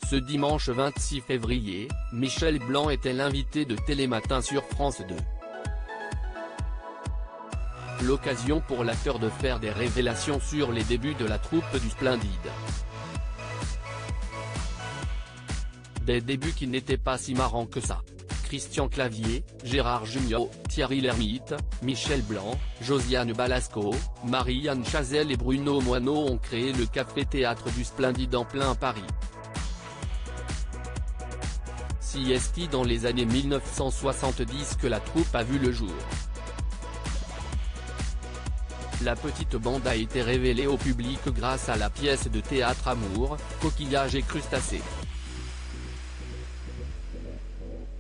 Ce dimanche 26 février, Michel Blanc était l'invité de Télématin sur France 2. L'occasion pour l'acteur de faire des révélations sur les débuts de la troupe du Splendide. Des débuts qui n'étaient pas si marrants que ça. Christian Clavier, Gérard Jugnot, Thierry Lhermitte, Michel Blanc, Josiane Balasco, Marie-Anne Chazelle et Bruno Moineau ont créé le café-théâtre du Splendide en plein Paris. C'est dans les années 1970 que la troupe a vu le jour. La petite bande a été révélée au public grâce à la pièce de théâtre Amour, coquillage et crustacés.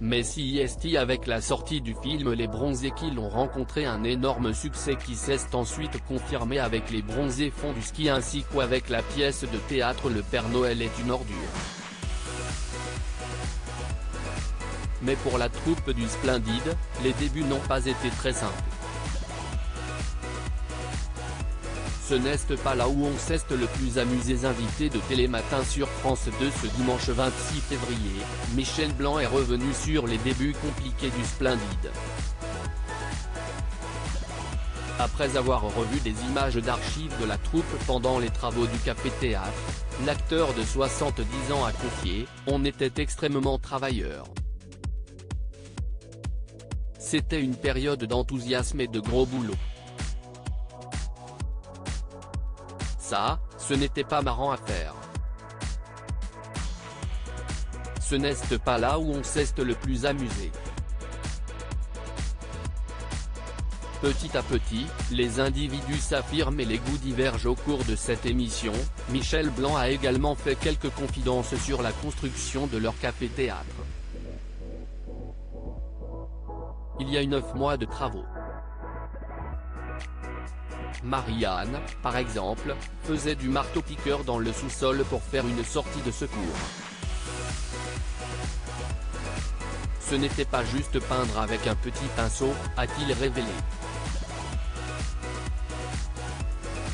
Mais c'est avec la sortie du film Les Bronzés qu'ils ont rencontré un énorme succès qui s'est ensuite confirmé avec Les Bronzés font du ski ainsi qu'avec la pièce de théâtre Le Père Noël est une ordure. Mais pour la troupe du Splendide, les débuts n'ont pas été très simples. Ce n'est pas là où on s'est le plus amusé. Invité de Télématin sur France 2 ce dimanche 26 février, Michel Blanc est revenu sur les débuts compliqués du Splendide. Après avoir revu des images d'archives de la troupe pendant les travaux du café-théâtre, l'acteur de 70 ans a confié « On était extrêmement travailleurs. C'était une période d'enthousiasme et de gros boulot. Ça, ce n'était pas marrant à faire. Ce n'est pas là où on s'est le plus amusé. » Petit à petit, les individus s'affirment et les goûts divergent au cours de cette émission. Michel Blanc a également fait quelques confidences sur la construction de leur café-théâtre. Il y a eu 9 mois de travaux. Marie-Anne, par exemple, faisait du marteau-piqueur dans le sous-sol pour faire une sortie de secours. Ce n'était pas juste peindre avec un petit pinceau, a-t-il révélé.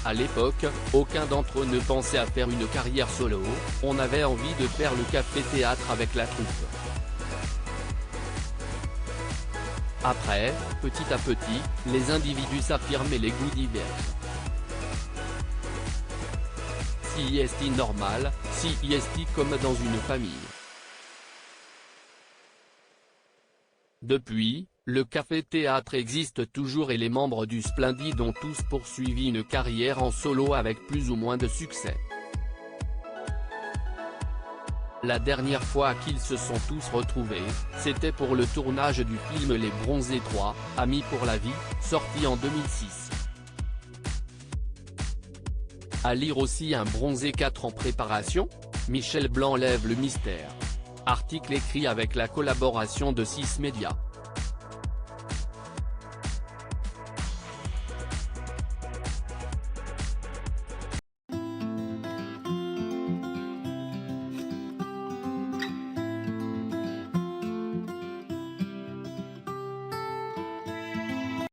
À l'époque, aucun d'entre eux ne pensait à faire une carrière solo, on avait envie de faire le café-théâtre avec la troupe. Après, petit à petit, les individus s'affirment et les goûts divergent. C'est normal, c'est comme dans une famille. Depuis, le café-théâtre existe toujours et les membres du Splendide ont tous poursuivi une carrière en solo avec plus ou moins de succès. La dernière fois qu'ils se sont tous retrouvés, c'était pour le tournage du film Les Bronzés 3, Amis pour la vie, sorti en 2006. À lire aussi un Bronzé 4 en préparation ? Michel Blanc lève le mystère. Article écrit avec la collaboration de 6 médias.